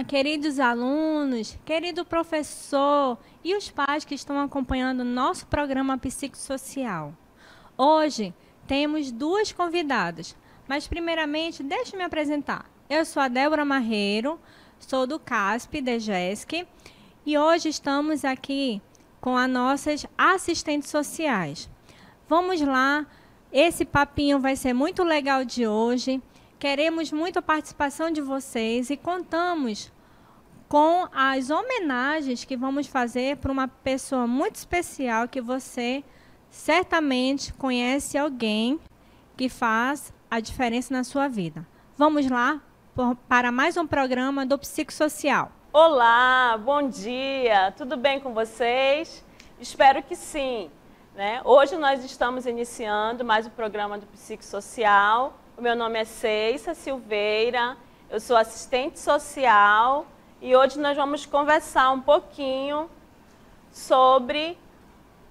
queridos alunos, querido professor e os pais que estão acompanhando o nosso programa psicossocial. Hoje temos duas convidadas, mas primeiramente deixe me apresentar. Eu sou a Débora Marreiro, sou do CASP, DGESC, e hoje estamos aqui com as nossas assistentes sociais. Vamos lá, esse papinho vai ser muito legal de hoje. Queremos muito a participação de vocês e contamos com as homenagens que vamos fazer para uma pessoa muito especial que você certamente conhece alguém que faz a diferença na sua vida. Vamos lá para mais um programa do Psicossocial. Olá, bom dia, tudo bem com vocês? Espero que sim. Hoje nós estamos iniciando mais um programa do Psicossocial. O meu nome é Ceissa Silveira, eu sou assistente social e hoje nós vamos conversar um pouquinho sobre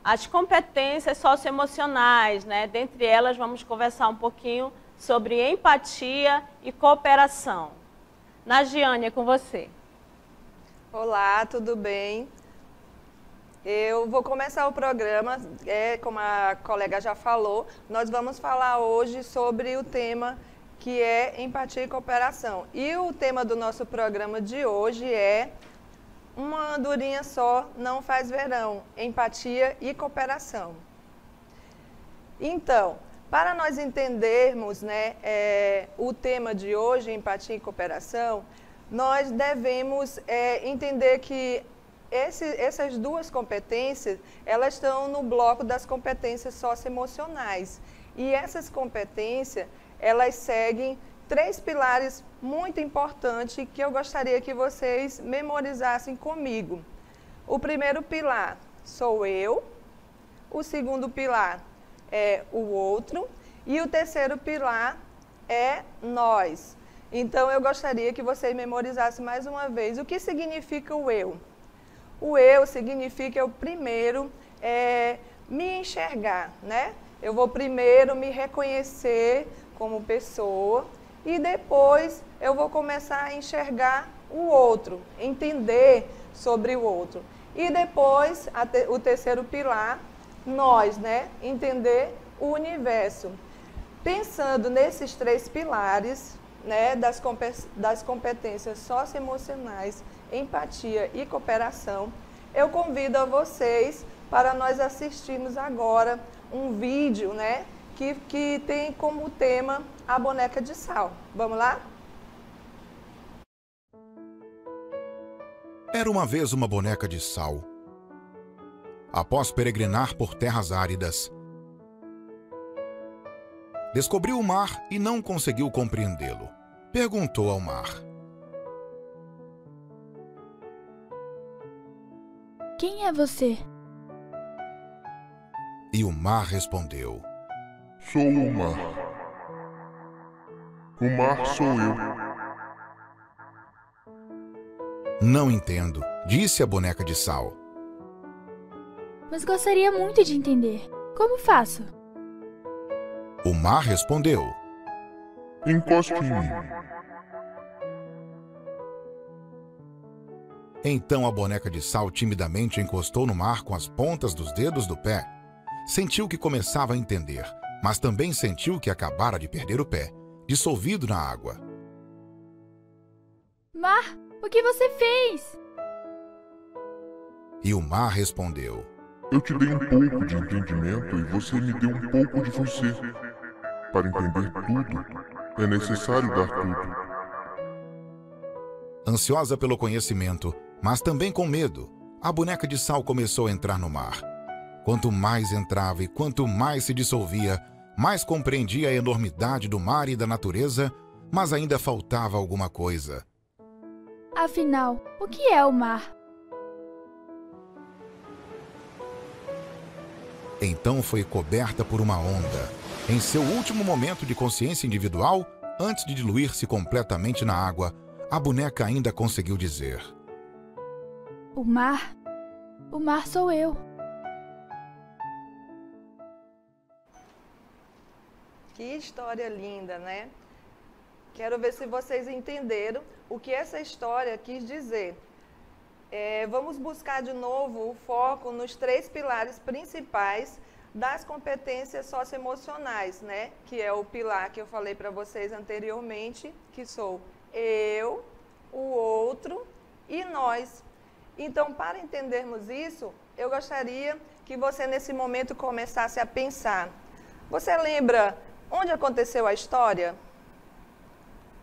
as competências socioemocionais, Dentre elas vamos conversar um pouquinho sobre empatia e cooperação. Nagiane, é com você. Olá, tudo bem? Eu vou começar o programa, como a colega já falou, nós vamos falar hoje sobre o tema que é empatia e cooperação. E o tema do nosso programa de hoje é uma andorinha só não faz verão, empatia e cooperação. Então, para nós entendermos o tema de hoje, empatia e cooperação, nós devemos entender que essas duas competências, elas estão no bloco das competências socioemocionais. E essas competências, elas seguem 3 pilares muito importantes que eu gostaria que vocês memorizassem comigo. O primeiro pilar sou eu, o segundo pilar é o outro e o terceiro pilar é nós. Então, eu gostaria que vocês memorizassem mais uma vez o que significa o eu. O eu significa eu primeiro me enxergar, Eu vou primeiro me reconhecer como pessoa e depois eu vou começar a enxergar o outro, entender sobre o outro. E depois, o terceiro pilar, nós, Entender o universo. Pensando nesses 3 pilares, das competências socioemocionais, empatia e cooperação, eu convido a vocês para nós assistirmos agora um vídeo, que tem como tema a boneca de sal. Vamos lá? Era uma vez uma boneca de sal. Após peregrinar por terras áridas, descobriu o mar e não conseguiu compreendê-lo. Perguntou ao mar: "Quem é você?" E o mar respondeu: "Sou o mar. O mar sou eu." "Não entendo", disse a boneca de sal. "Mas gostaria muito de entender. Como faço?" O mar respondeu: "Encoste em mim." Então a boneca de sal timidamente encostou no mar com as pontas dos dedos do pé. Sentiu que começava a entender, mas também sentiu que acabara de perder o pé, dissolvido na água. "Mar, o que você fez?" E o mar respondeu: "Eu te dei um pouco de entendimento e você me deu um pouco de você. Para entender tudo, é necessário dar tudo." Ansiosa pelo conhecimento, mas também com medo, a boneca de sal começou a entrar no mar. Quanto mais entrava e quanto mais se dissolvia, mais compreendia a enormidade do mar e da natureza, mas ainda faltava alguma coisa. "Afinal, o que é o mar?" Então foi coberta por uma onda. Em seu último momento de consciência individual, antes de diluir-se completamente na água, a boneca ainda conseguiu dizer: O mar sou eu." Que história linda, Quero ver se vocês entenderam o que essa história quis dizer. Vamos buscar de novo o foco nos 3 pilares principais das competências socioemocionais, né? Que é o pilar que eu falei para vocês anteriormente, que sou eu, o outro e nós. Então, para entendermos isso, eu gostaria que você nesse momento começasse a pensar. Você lembra onde aconteceu a história?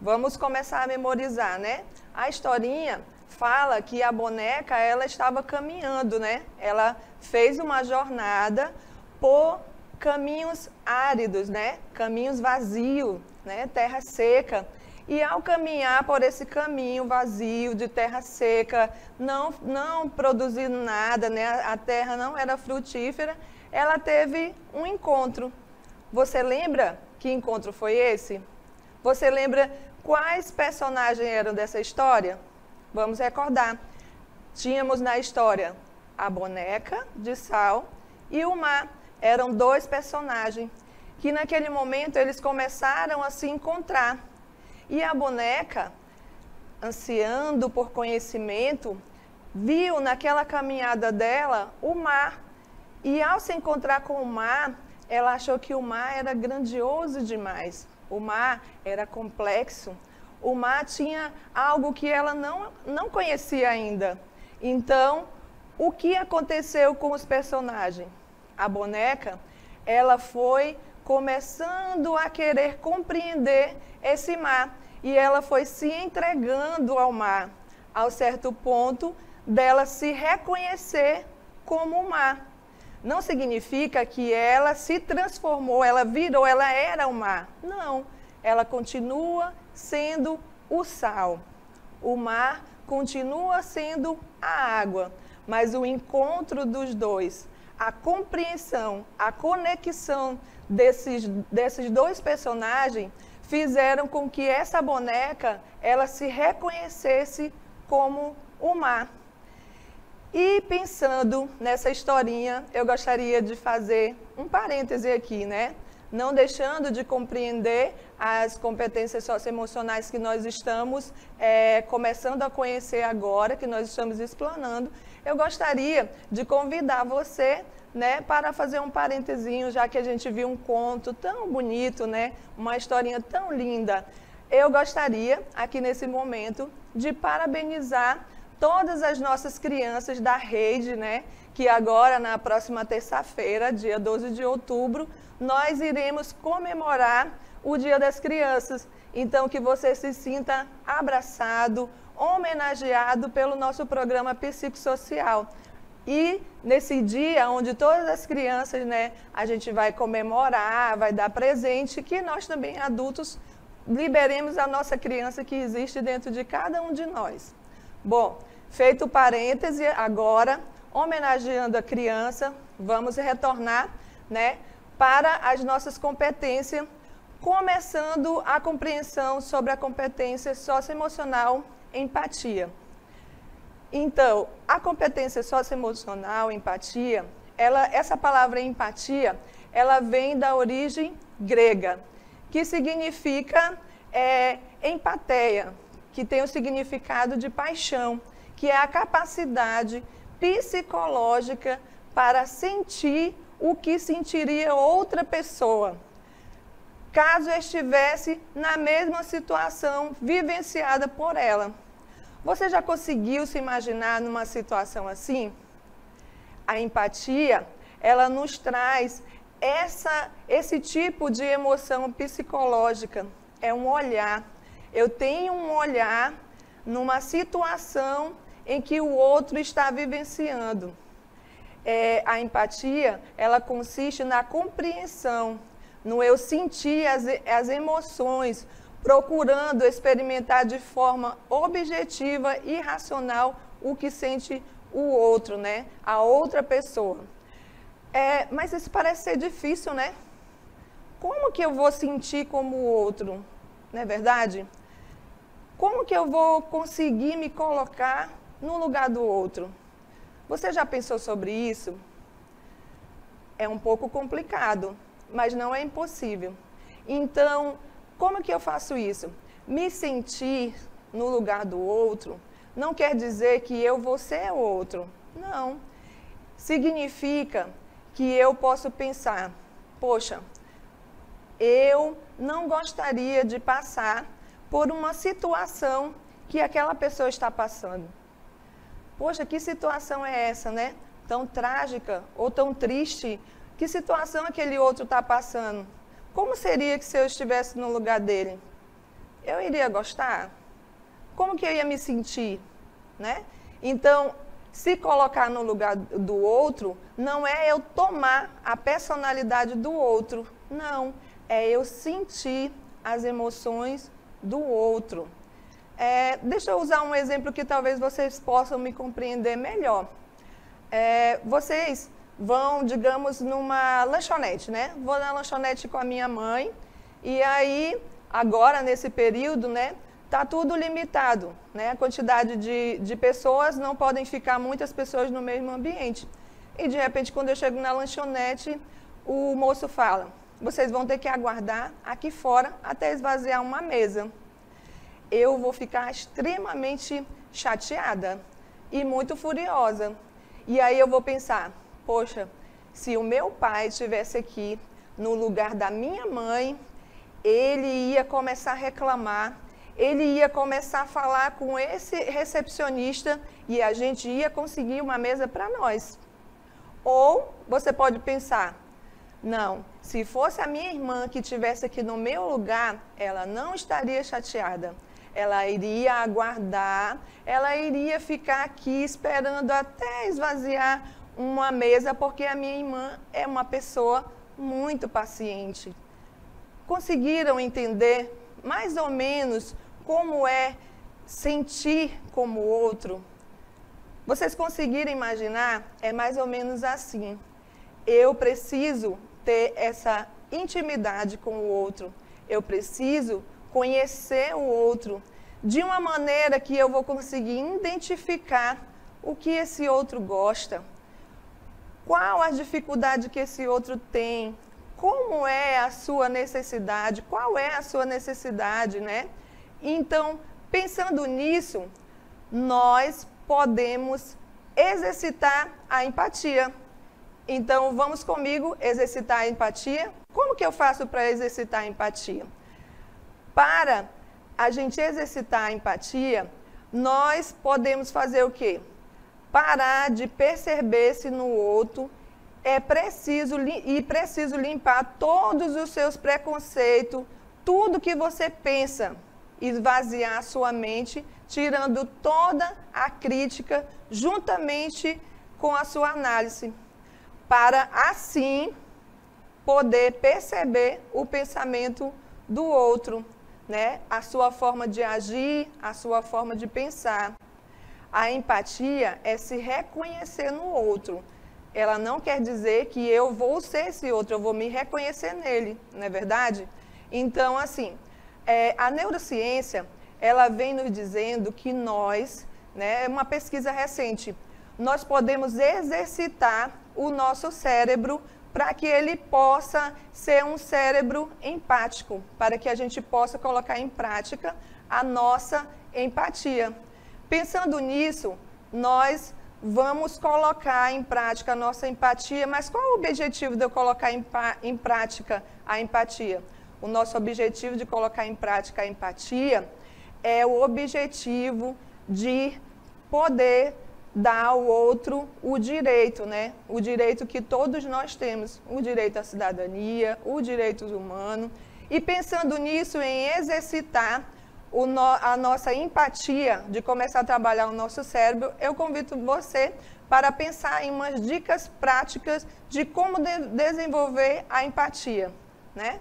Vamos começar a memorizar, né? A historinha fala que a boneca, ela estava caminhando, né? Ela fez uma jornada por caminhos áridos, né? Caminhos vazios, né? Terra seca. E ao caminhar por esse caminho vazio de terra seca, não produzindo nada, né? A terra não era frutífera, ela teve um encontro. Você lembra que encontro foi esse? Você lembra quais personagens eram dessa história? Vamos recordar. Tínhamos na história a boneca de sal e o mar. Eram 2 personagens que naquele momento eles começaram a se encontrar. E a boneca, ansiando por conhecimento, viu naquela caminhada dela o mar. E ao se encontrar com o mar, ela achou que o mar era grandioso demais. O mar era complexo. O mar tinha algo que ela não conhecia ainda. Então, o que aconteceu com os personagens? A boneca, ela foi começando a querer compreender esse mar. E ela foi se entregando ao mar, ao certo ponto dela se reconhecer como o mar. Não significa que ela se transformou, ela virou, ela era o mar. Não, ela continua sendo o sal. O mar continua sendo a água, mas o encontro dos dois, a compreensão, a conexão desses 2 personagens fizeram com que essa boneca, ela se reconhecesse como o mar. E pensando nessa historinha, eu gostaria de fazer um parêntese aqui, né? Não deixando de compreender as competências socioemocionais que nós estamos começando a conhecer agora, que nós estamos explanando, eu gostaria de convidar você, né, para fazer um parentezinho, já que a gente viu um conto tão bonito, né, uma historinha tão linda. Eu gostaria, aqui nesse momento, de parabenizar todas as nossas crianças da rede, né, que agora, na próxima terça-feira, dia 12 de outubro, nós iremos comemorar o Dia das Crianças. Então, que você se sinta abraçado, homenageado pelo nosso programa psicossocial. E nesse dia, onde todas as crianças, né, a gente vai comemorar, vai dar presente, que nós também, adultos, liberemos a nossa criança que existe dentro de cada um de nós. Bom, feito o parêntese, agora, homenageando a criança, vamos retornar, né, para as nossas competências, começando a compreensão sobre a competência socioemocional empatia. Então, a competência socioemocional, empatia, essa palavra empatia, ela vem da origem grega, que significa empateia, que tem o significado de paixão, que é a capacidade psicológica para sentir o que sentiria outra pessoa, caso estivesse na mesma situação vivenciada por ela. Você já conseguiu se imaginar numa situação assim? A empatia, ela nos traz esse tipo de emoção psicológica. É um olhar. Eu tenho um olhar numa situação em que o outro está vivenciando. A empatia, ela consiste na compreensão, no eu sentir as emoções, procurando experimentar de forma objetiva e racional o que sente o outro, né? A outra pessoa. Mas isso parece ser difícil, né? Como que eu vou sentir como o outro? Não é verdade? Como que eu vou conseguir me colocar no lugar do outro? Você já pensou sobre isso? É um pouco complicado, mas não é impossível. Então, como que eu faço isso? Me sentir no lugar do outro não quer dizer que eu vou ser o outro. Não. Significa que eu posso pensar, poxa, eu não gostaria de passar por uma situação que aquela pessoa está passando. Poxa, que situação é essa, né? Tão trágica ou tão triste. Que situação aquele outro está passando? Como seria que se eu estivesse no lugar dele? Eu iria gostar? Como que eu ia me sentir, né? Então, se colocar no lugar do outro, não é eu tomar a personalidade do outro, não. É eu sentir as emoções do outro. Deixa eu usar um exemplo que talvez vocês possam me compreender melhor. Vocês vão, digamos, numa lanchonete, né? Vou na lanchonete com a minha mãe e aí, agora, nesse período, né? Está tudo limitado, né? A quantidade de pessoas, não podem ficar muitas pessoas no mesmo ambiente. E, de repente, quando eu chego na lanchonete, o moço fala, vocês vão ter que aguardar aqui fora até esvaziar uma mesa. Eu vou ficar extremamente chateada e muito furiosa. E aí eu vou pensar, poxa, se o meu pai estivesse aqui no lugar da minha mãe, ele ia começar a reclamar, ele ia começar a falar com esse recepcionista e a gente ia conseguir uma mesa para nós. Ou você pode pensar, não, se fosse a minha irmã que estivesse aqui no meu lugar, ela não estaria chateada. Ela iria aguardar, ela iria ficar aqui esperando até esvaziar uma mesa, porque a minha irmã é uma pessoa muito paciente. Conseguiram entender mais ou menos como é sentir como o outro? Vocês conseguiram imaginar? É mais ou menos assim. Eu preciso ter essa intimidade com o outro. Eu preciso conhecer o outro de uma maneira que eu vou conseguir identificar o que esse outro gosta, qual a dificuldade que esse outro tem, como é a sua necessidade, qual é a sua necessidade, né? Então, pensando nisso, nós podemos exercitar a empatia. Então, vamos comigo exercitar a empatia? Como que eu faço para exercitar a empatia? Para a gente exercitar a empatia, nós podemos fazer o quê? Parar de perceber-se no outro, preciso limpar todos os seus preconceitos, tudo que você pensa, esvaziar a sua mente, tirando toda a crítica juntamente com a sua análise, para assim poder perceber o pensamento do outro, né? A sua forma de agir, a sua forma de pensar. A empatia é se reconhecer no outro. Ela não quer dizer que eu vou ser esse outro, eu vou me reconhecer nele, não é verdade? Então, assim, a neurociência, ela vem nos dizendo que nós, né, é uma pesquisa recente, nós podemos exercitar o nosso cérebro para que ele possa ser um cérebro empático, para que a gente possa colocar em prática a nossa empatia. Pensando nisso, nós vamos colocar em prática a nossa empatia, mas qual é o objetivo de eu colocar em prática a empatia? O nosso objetivo de colocar em prática a empatia é o objetivo de poder dar ao outro o direito, né? O direito que todos nós temos, o direito à cidadania, o direito humano. E pensando nisso, em exercitar a nossa empatia, de começar a trabalhar o nosso cérebro, eu convido você para pensar em umas dicas práticas de como desenvolver a empatia, né?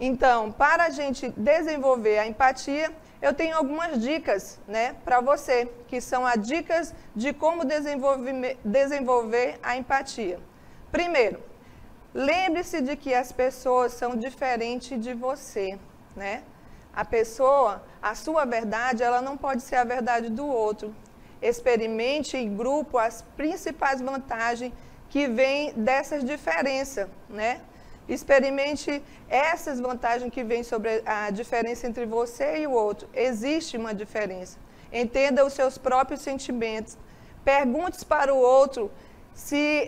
Então, para a gente desenvolver a empatia, eu tenho algumas dicas, né, para você, que são as dicas de como desenvolver a empatia. Primeiro, lembre-se de que as pessoas são diferentes de você, né? A pessoa, a sua verdade, ela não pode ser a verdade do outro. Experimente em grupo as principais vantagens que vêm dessas diferenças, né? Experimente essas vantagens que vêm sobre a diferença entre você e o outro. Existe uma diferença. Entenda os seus próprios sentimentos. Pergunte para o outro se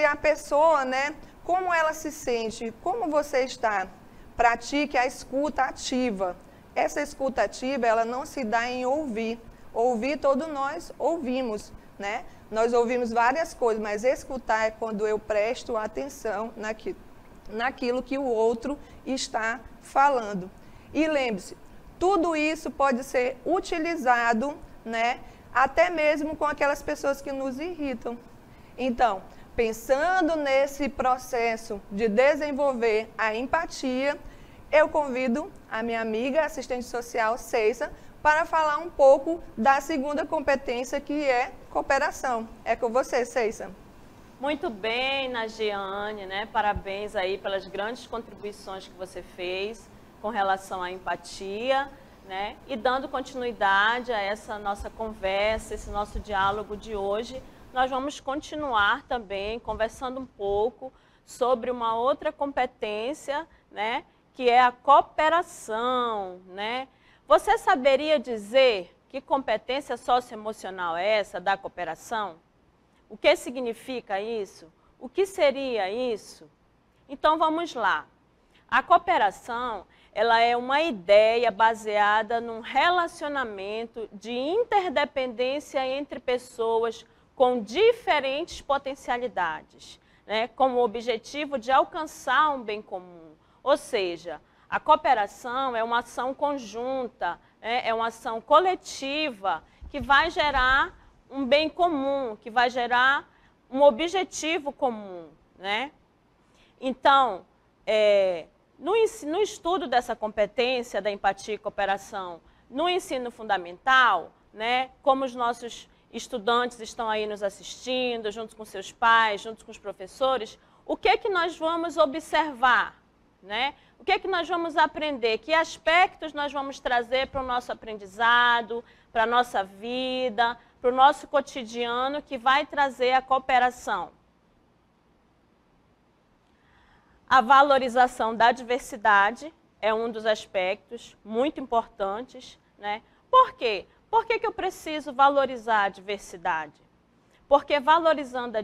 a pessoa, né, como ela se sente, como você está. Pratique a escuta ativa. Essa escuta ativa, ela não se dá em ouvir. Ouvir, todos nós ouvimos, né? Nós ouvimos várias coisas, mas escutar é quando eu presto atenção naquilo que o outro está falando. E lembre-se, tudo isso pode ser utilizado, né, até mesmo com aquelas pessoas que nos irritam. Então, pensando nesse processo de desenvolver a empatia, eu convido a minha amiga assistente social, Ceissa, para falar um pouco da segunda competência, que é cooperação. É com você, Ceissa. Muito bem, Nagiane, né? Parabéns aí pelas grandes contribuições que você fez com relação à empatia, né? E dando continuidade a essa nossa conversa, esse nosso diálogo de hoje, nós vamos continuar também conversando um pouco sobre uma outra competência, né? Que é a cooperação, né? Você saberia dizer que competência socioemocional é essa da cooperação? O que significa isso? O que seria isso? Então vamos lá. A cooperação, ela é uma ideia baseada num relacionamento de interdependência entre pessoas com diferentes potencialidades, né, com o objetivo de alcançar um bem comum. Ou seja, a cooperação é uma ação conjunta, né, é uma ação coletiva que vai gerar um bem comum, que vai gerar um objetivo comum, né? Então, no estudo dessa competência da empatia e cooperação no ensino fundamental, né, como os nossos estudantes estão aí nos assistindo, junto com seus pais, junto com os professores, o que é que nós vamos observar, né? O que é que nós vamos aprender? Que aspectos nós vamos trazer para o nosso aprendizado, para a nossa vida, para o nosso cotidiano, que vai trazer a cooperação? A valorização da diversidade é um dos aspectos muito importantes, né? Por quê? Por que eu preciso valorizar a diversidade? Porque valorizando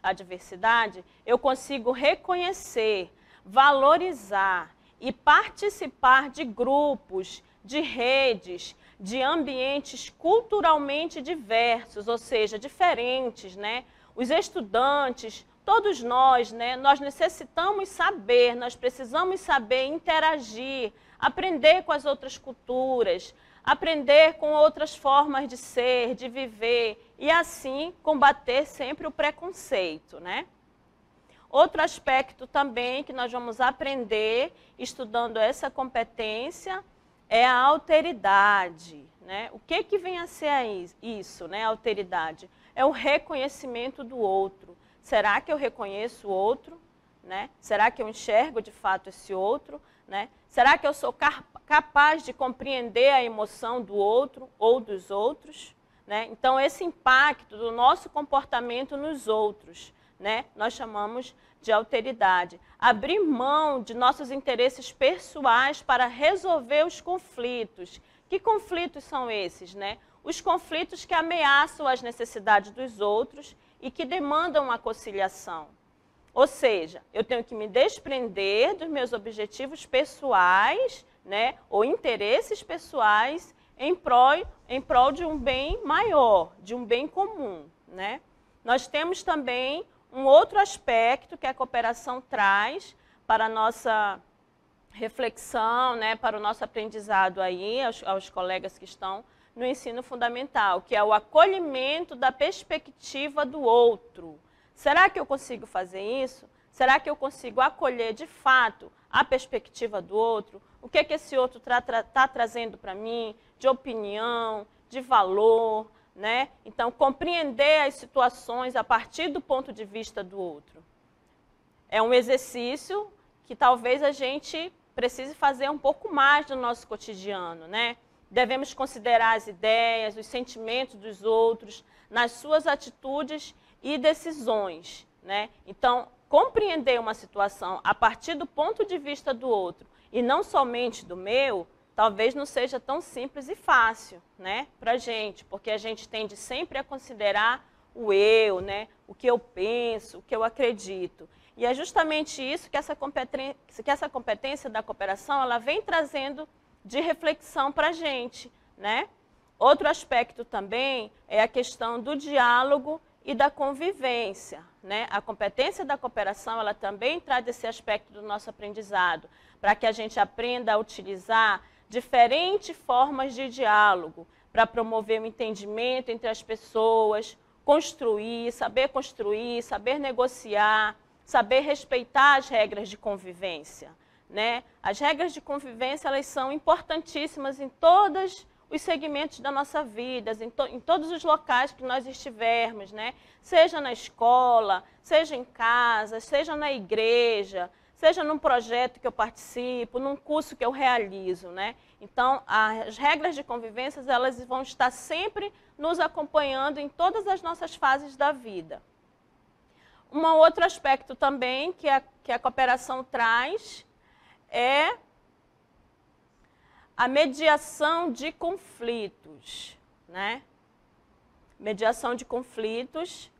a diversidade, eu consigo reconhecer, valorizar e participar de grupos, de redes, de ambientes culturalmente diversos, ou seja, diferentes, né? Os estudantes, todos nós, né? Nós necessitamos saber, nós precisamos saber interagir, aprender com as outras culturas, aprender com outras formas de ser, de viver, e assim combater sempre o preconceito, né? Outro aspecto também que nós vamos aprender estudando essa competência é a alteridade, né? O que vem a ser isso, né? A alteridade é o reconhecimento do outro. Será que eu reconheço o outro, né? Será que eu enxergo de fato esse outro, né? Será que eu sou capaz de compreender a emoção do outro ou dos outros, né? Então esse impacto do nosso comportamento nos outros, né, nós chamamos de alteridade. Abrir mão de nossos interesses pessoais para resolver os conflitos. Que conflitos são esses, né? Os conflitos que ameaçam as necessidades dos outros e que demandam uma conciliação. Ou seja, eu tenho que me desprender dos meus objetivos pessoais, né, ou interesses pessoais em prol de um bem maior, de um bem comum, né? Nós temos também um outro aspecto que a cooperação traz para a nossa reflexão, né, para o nosso aprendizado aí, aos colegas que estão no ensino fundamental, que é o acolhimento da perspectiva do outro. Será que eu consigo fazer isso? Será que eu consigo acolher de fato a perspectiva do outro? O que esse outro está trazendo para mim de opinião, de valor, né? Então, compreender as situações a partir do ponto de vista do outro. É um exercício que talvez a gente precise fazer um pouco mais no nosso cotidiano, né? Devemos considerar as ideias, os sentimentos dos outros, nas suas atitudes e decisões, né? Então, compreender uma situação a partir do ponto de vista do outro e não somente do meu, talvez não seja tão simples e fácil, né, para a gente, porque a gente tende sempre a considerar o eu, né, o que eu penso, o que eu acredito. E é justamente isso que essa competência da cooperação ela vem trazendo de reflexão para a gente, né? Outro aspecto também é a questão do diálogo e da convivência, né? A competência da cooperação ela também traz esse aspecto do nosso aprendizado, para que a gente aprenda a utilizar diferentes formas de diálogo para promover o entendimento entre as pessoas, construir, saber negociar, saber respeitar as regras de convivência, né? As regras de convivência elas são importantíssimas em todos os segmentos da nossa vida, em todos os locais que nós estivermos, né? Seja na escola, seja em casa, seja na igreja, seja num projeto que eu participo, num curso que eu realizo, né? Então, as regras de convivência elas vão estar sempre nos acompanhando em todas as nossas fases da vida. Um outro aspecto também que a cooperação traz é a mediação de conflitos, né? Mediação de conflitos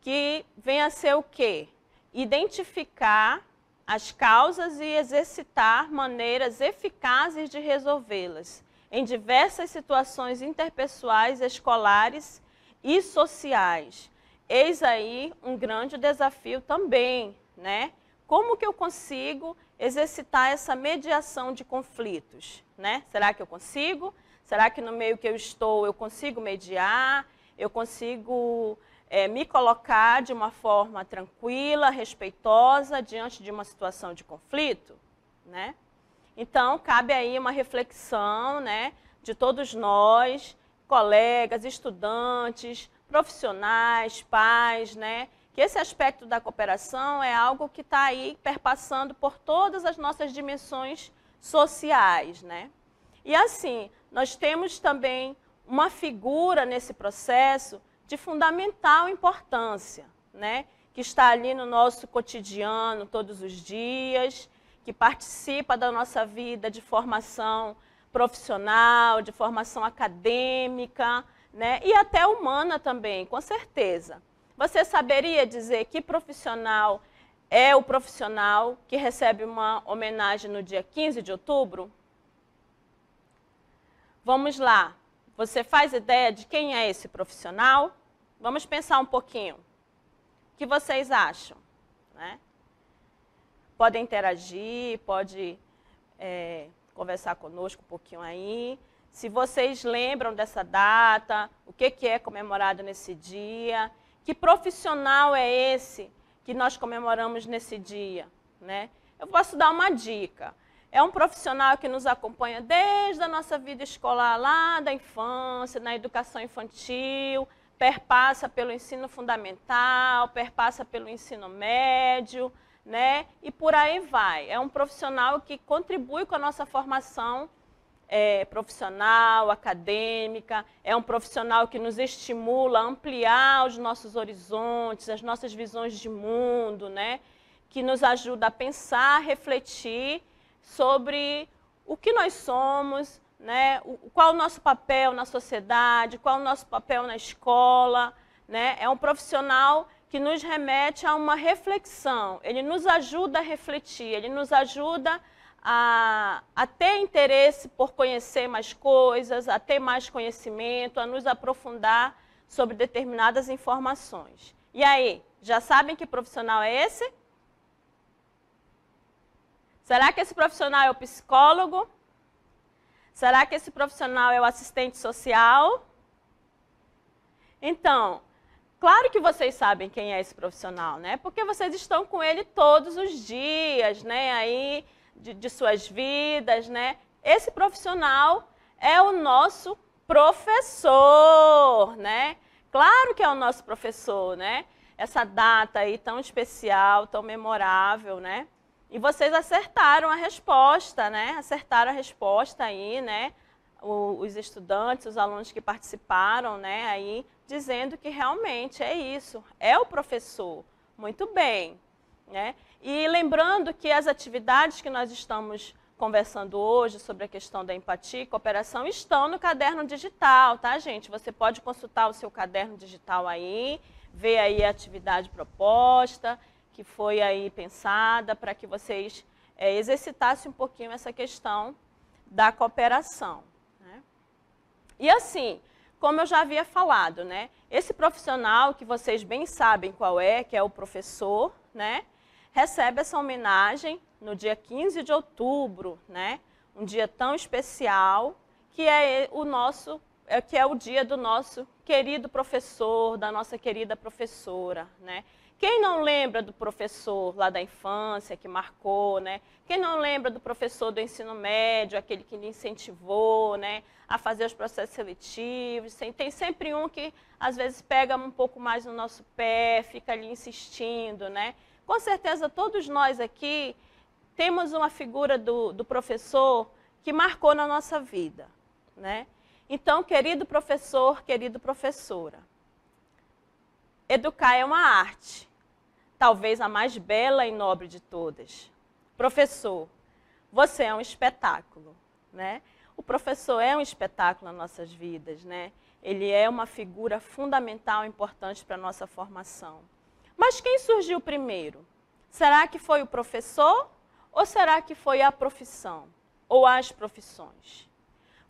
que vem a ser o quê? Identificar as causas e exercitar maneiras eficazes de resolvê-las em diversas situações interpessoais, escolares e sociais. Eis aí um grande desafio também, né? Como que eu consigo exercitar essa mediação de conflitos, né? Será que eu consigo? Será que no meio que eu estou eu consigo mediar? Eu consigo me colocar de uma forma tranquila, respeitosa, diante de uma situação de conflito, né? Então, cabe aí uma reflexão, né, de todos nós, colegas, estudantes, profissionais, pais, né, que esse aspecto da cooperação é algo que está aí perpassando por todas as nossas dimensões sociais, né? E assim, nós temos também uma figura nesse processo de fundamental importância, né, que está ali no nosso cotidiano todos os dias, que participa da nossa vida de formação profissional, de formação acadêmica, né, e até humana também, com certeza. Você saberia dizer que profissional é o profissional que recebe uma homenagem no dia 15 de outubro? Vamos lá. Você faz ideia de quem é esse profissional? Vamos pensar um pouquinho. O que vocês acham, né? Podem interagir, pode conversar conosco um pouquinho aí. Se vocês lembram dessa data, o que é comemorado nesse dia, que profissional é esse que nós comemoramos nesse dia, né? Eu posso dar uma dica. É um profissional que nos acompanha desde a nossa vida escolar, lá da infância, na educação infantil, perpassa pelo ensino fundamental, perpassa pelo ensino médio, né? E por aí vai. É um profissional que contribui com a nossa formação profissional, acadêmica, é um profissional que nos estimula a ampliar os nossos horizontes, as nossas visões de mundo, né? Que nos ajuda a pensar, refletir sobre o que nós somos, né? Qual o nosso papel na sociedade, qual o nosso papel na escola, né? É um profissional que nos remete a uma reflexão, ele nos ajuda a refletir, ele nos ajuda a ter interesse por conhecer mais coisas, a ter mais conhecimento, a nos aprofundar sobre determinadas informações. E aí, já sabem que profissional é esse? Será que esse profissional é o psicólogo? Será que esse profissional é o assistente social? Então, claro que vocês sabem quem é esse profissional, né? Porque vocês estão com ele todos os dias, né? Aí, de suas vidas, né? Esse profissional é o nosso professor, né? Claro que é o nosso professor, né? Essa data aí tão especial, tão memorável, né? E vocês acertaram a resposta, né? Acertaram a resposta aí, né? Os estudantes, os alunos que participaram, né? Aí, dizendo que realmente é isso, é o professor. Muito bem, né? E lembrando que as atividades que nós estamos conversando hoje sobre a questão da empatia e cooperação estão no caderno digital, tá, gente? Você pode consultar o seu caderno digital aí, ver aí a atividade proposta, que foi aí pensada para que vocês exercitassem um pouquinho essa questão da cooperação, né? E assim, como eu já havia falado, né? Esse profissional que vocês bem sabem qual é, que é o professor, né? Recebe essa homenagem no dia 15 de outubro, né? Um dia tão especial, que é o dia do nosso querido professor, da nossa querida professora, né? Quem não lembra do professor lá da infância, que marcou, né? Quem não lembra do professor do ensino médio, aquele que lhe incentivou, né, a fazer os processos seletivos? Tem sempre um que, às vezes, pega um pouco mais no nosso pé, fica ali insistindo, né? Com certeza, todos nós aqui temos uma figura do professor que marcou na nossa vida, né? Então, querido professor, querida professora, educar é uma arte, talvez a mais bela e nobre de todas. Professor, você é um espetáculo, né? O professor é um espetáculo nas nossas vidas, né? Ele é uma figura fundamental e importante para a nossa formação. Mas quem surgiu primeiro? Será que foi o professor ou será que foi a profissão ou as profissões?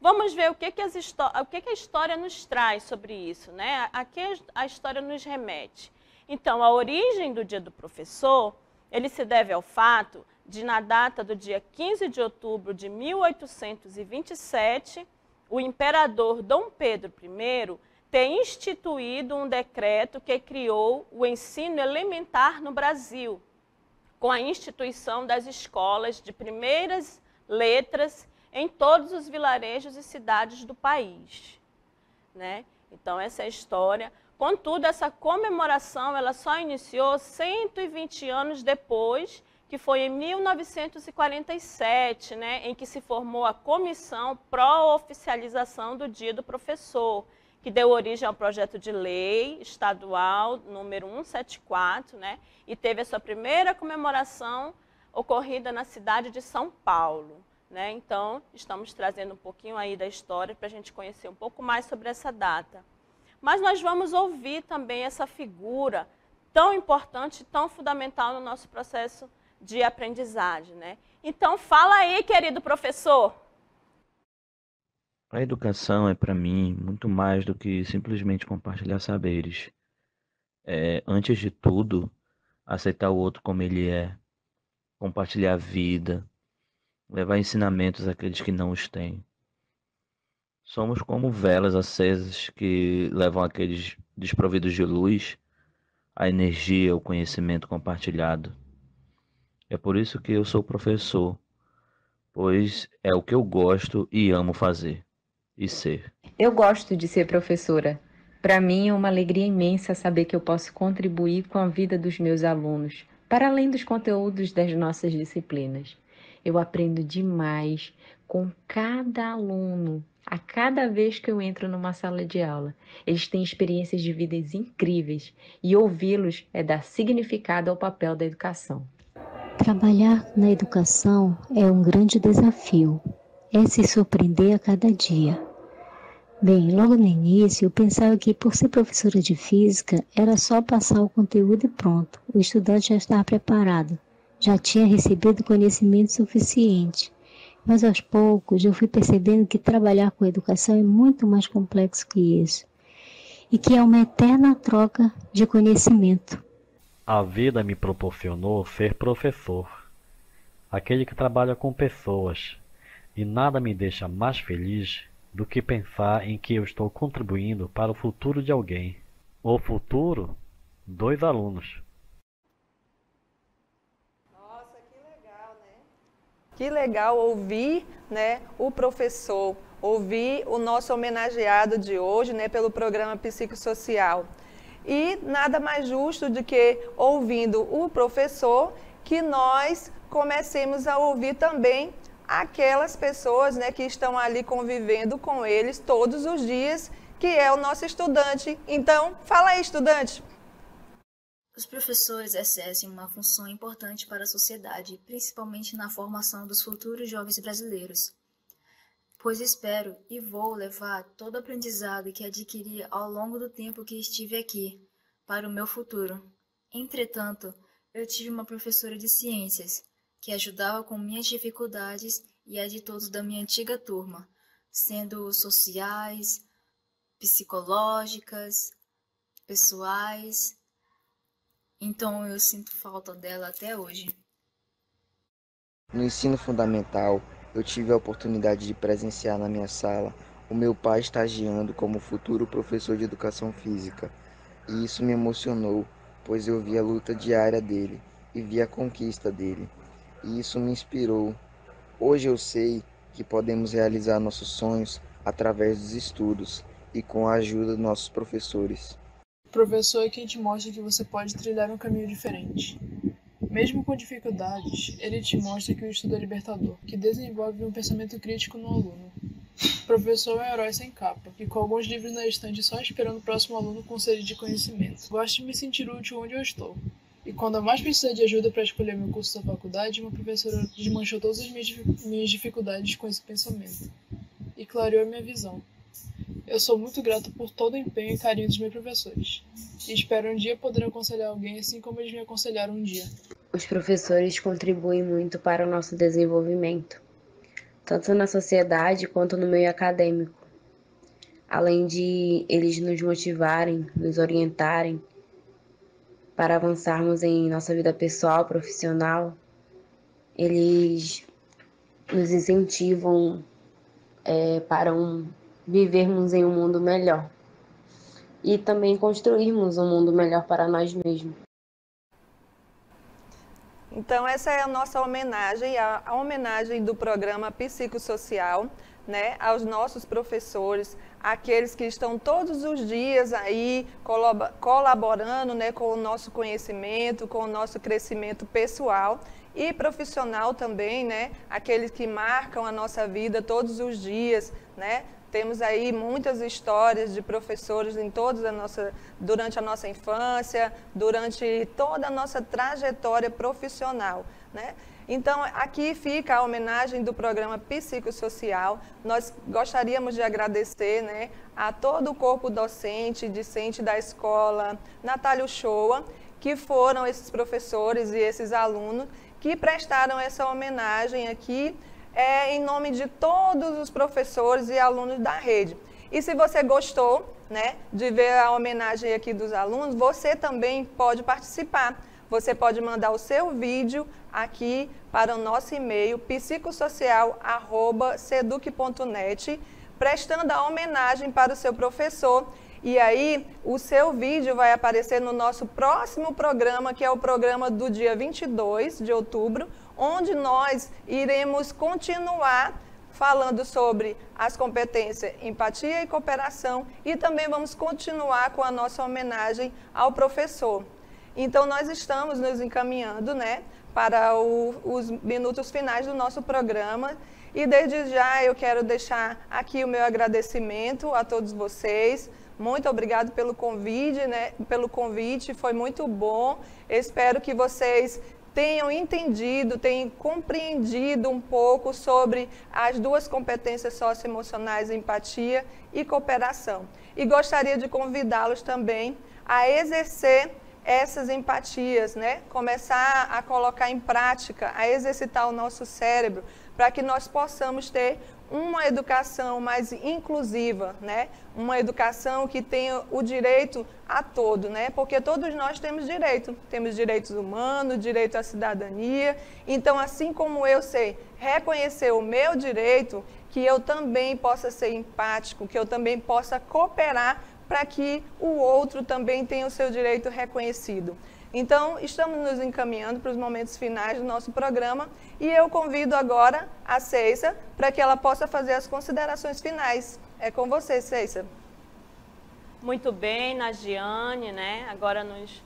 Vamos ver o que a história nos traz sobre isso, né? A que a história nos remete. Então, a origem do Dia do Professor, ele se deve ao fato de, na data do dia 15 de outubro de 1827, o imperador Dom Pedro I ter instituído um decreto que criou o ensino elementar no Brasil, com a instituição das escolas de primeiras letras em todos os vilarejos e cidades do país, né? Então, essa é a história. Contudo, essa comemoração ela só iniciou 120 anos depois, que foi em 1947, né, em que se formou a Comissão Pró-Oficialização do Dia do Professor, que deu origem ao projeto de lei estadual número 174, né, e teve a sua primeira comemoração ocorrida na cidade de São Paulo, né? Então, estamos trazendo um pouquinho aí da história para a gente conhecer um pouco mais sobre essa data. Mas nós vamos ouvir também essa figura tão importante, tão fundamental no nosso processo de aprendizagem, né? Então, fala aí, querido professor. A educação é, para mim, muito mais do que simplesmente compartilhar saberes. É, antes de tudo, aceitar o outro como ele é, compartilhar a vida, levar ensinamentos àqueles que não os têm. Somos como velas acesas que levam aqueles desprovidos de luz, a energia, o conhecimento compartilhado. É por isso que eu sou professor, pois é o que eu gosto e amo fazer e ser. Eu gosto de ser professora. Para mim é uma alegria imensa saber que eu posso contribuir com a vida dos meus alunos, para além dos conteúdos das nossas disciplinas. Eu aprendo demais com cada aluno, a cada vez que eu entro numa sala de aula. Eles têm experiências de vidas incríveis e ouvi-los é dar significado ao papel da educação. Trabalhar na educação é um grande desafio, é se surpreender a cada dia. Bem, logo no início eu pensava que por ser professora de física era só passar o conteúdo e pronto, o estudante já estava preparado, já tinha recebido conhecimento suficiente. Mas aos poucos eu fui percebendo que trabalhar com educação é muito mais complexo que isso e que é uma eterna troca de conhecimento. A vida me proporcionou ser professor, aquele que trabalha com pessoas, e nada me deixa mais feliz do que pensar em que eu estou contribuindo para o futuro de alguém. O futuro dos alunos. Nossa, que legal, né? Que legal ouvir, né, o professor, ouvir o nosso homenageado de hoje, né, pelo programa Psicossocial. E nada mais justo do que, ouvindo o professor, que nós comecemos a ouvir também aquelas pessoas, né, que estão ali convivendo com eles todos os dias, que é o nosso estudante. Então, fala aí, estudante. Os professores exercem uma função importante para a sociedade, principalmente na formação dos futuros jovens brasileiros, pois espero e vou levar todo o aprendizado que adquiri ao longo do tempo que estive aqui para o meu futuro. Entretanto, eu tive uma professora de ciências que ajudava com minhas dificuldades e a de todos da minha antiga turma, sendo sociais, psicológicas, pessoais. Então eu sinto falta dela até hoje. No ensino fundamental, eu tive a oportunidade de presenciar na minha sala o meu pai estagiando como futuro professor de educação física. E isso me emocionou, pois eu vi a luta diária dele e vi a conquista dele. E isso me inspirou. Hoje eu sei que podemos realizar nossos sonhos através dos estudos e com a ajuda dos nossos professores. O professor é quem te mostra que você pode trilhar um caminho diferente. Mesmo com dificuldades, ele te mostra que o estudo é libertador, que desenvolve um pensamento crítico no aluno. O professor é um herói sem capa, e com alguns livros na estante só esperando o próximo aluno com sede de conhecimento. Gosto de me sentir útil onde eu estou. E quando eu mais precisei de ajuda para escolher meu curso da faculdade, uma professora desmanchou todas as minhas dificuldades com esse pensamento e clareou a minha visão. Eu sou muito grato por todo o empenho e carinho dos meus professores. E espero um dia poder aconselhar alguém assim como eles me aconselharam um dia. Os professores contribuem muito para o nosso desenvolvimento, tanto na sociedade quanto no meio acadêmico. Além de eles nos motivarem, nos orientarem para avançarmos em nossa vida pessoal, profissional, eles nos incentivam para vivermos em um mundo melhor e também construirmos um mundo melhor para nós mesmos. Então, essa é a nossa homenagem, a homenagem do programa Psicossocial, né, aos nossos professores, aqueles que estão todos os dias aí colaborando, né, com o nosso conhecimento, com o nosso crescimento pessoal e profissional também, né, aqueles que marcam a nossa vida todos os dias, né. Temos aí muitas histórias de professores durante a nossa infância, durante toda a nossa trajetória profissional, né? Então, aqui fica a homenagem do programa Psicossocial. Nós gostaríamos de agradecer, né, a todo o corpo docente e discente da escola Natália Uchoa, que foram esses professores e esses alunos que prestaram essa homenagem aqui, em nome de todos os professores e alunos da rede. E se você gostou, né, de ver a homenagem aqui dos alunos, você também pode participar. Você pode mandar o seu vídeo aqui para o nosso e-mail psicossocial@seduc.net, prestando a homenagem para o seu professor. E aí, o seu vídeo vai aparecer no nosso próximo programa, que é o programa do dia 22 de outubro, onde nós iremos continuar falando sobre as competências empatia e cooperação e também vamos continuar com a nossa homenagem ao professor. Então, nós estamos nos encaminhando, né, para os minutos finais do nosso programa e desde já eu quero deixar aqui o meu agradecimento a todos vocês. Muito obrigado pelo convite, né? Foi muito bom. Eu espero que vocês tenham entendido, tenham compreendido um pouco sobre as duas competências socioemocionais, empatia e cooperação. E gostaria de convidá-los também a exercer essas empatias, né? Começar a colocar em prática, a exercitar o nosso cérebro, para que nós possamos ter uma educação mais inclusiva, né? Uma educação que tenha o direito a todo, né? Porque todos nós temos direitos humanos, direito à cidadania. Então, assim como eu sei reconhecer o meu direito, que eu também possa ser empático, que eu também possa cooperar para que o outro também tenha o seu direito reconhecido. Então, estamos nos encaminhando para os momentos finais do nosso programa e eu convido agora a Ceissa para que ela possa fazer as considerações finais. É com você, Ceissa. Muito bem, Nagiane, né? Agora nos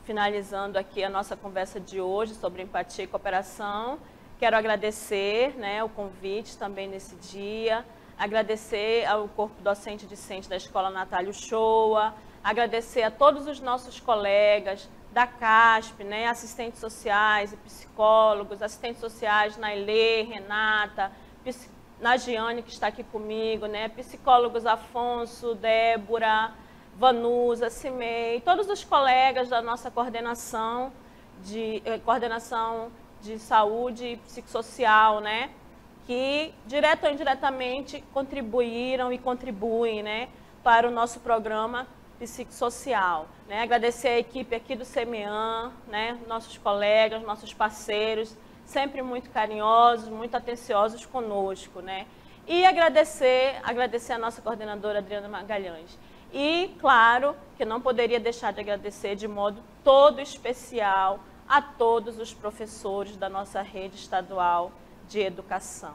finalizando aqui a nossa conversa de hoje sobre empatia e cooperação. Quero agradecer, né, o convite também nesse dia, agradecer ao corpo docente e discente da Escola Natália Uchoa, agradecer a todos os nossos colegas da CASP, né, assistentes sociais e psicólogos, assistentes sociais Nailê, Renata, Nagiane, que está aqui comigo, né, psicólogos Afonso, Débora, Vanusa, Cimei, todos os colegas da nossa coordenação de saúde e psicossocial, né, que direto ou indiretamente contribuíram e contribuem, né, para o nosso programa psicossocial, né? Agradecer a equipe aqui do CEMEAN, né? Nossos colegas, nossos parceiros, sempre muito carinhosos, muito atenciosos conosco, né? E agradecer a nossa coordenadora Adriana Magalhães. E, claro, que não poderia deixar de agradecer de modo todo especial a todos os professores da nossa rede estadual de educação,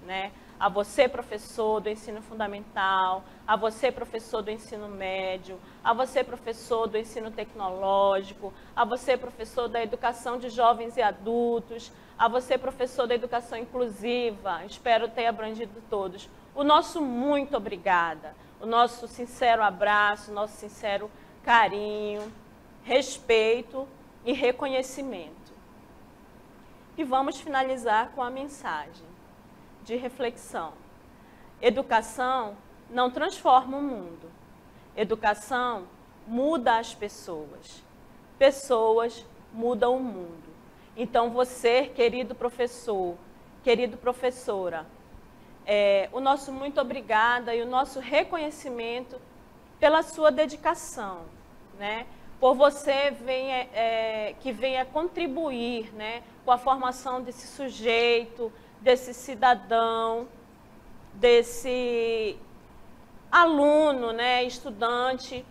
né? A você, professor do ensino fundamental, a você, professor do ensino médio, a você, professor do ensino tecnológico, a você, professor da educação de jovens e adultos, a você, professor da educação inclusiva, espero ter abrangido todos. O nosso muito obrigada, o nosso sincero abraço, o nosso sincero carinho, respeito e reconhecimento. E vamos finalizar com a mensagem de reflexão. Educação não transforma o mundo. Educação muda as pessoas. Pessoas mudam o mundo. Então você, querido professor, querida professora, o nosso muito obrigada e o nosso reconhecimento pela sua dedicação, né? Por você que venha contribuir, né, com a formação desse sujeito, desse cidadão, desse aluno, né, estudante,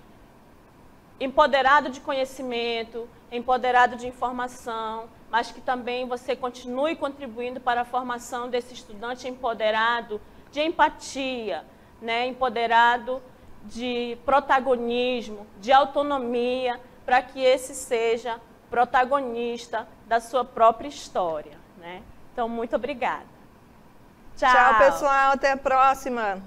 empoderado de conhecimento, empoderado de informação, mas que também você continue contribuindo para a formação desse estudante empoderado de empatia, né, empoderado de protagonismo, de autonomia, para que esse seja protagonista da sua própria história, né? Então, muito obrigada. Tchau. Tchau, pessoal. Até a próxima.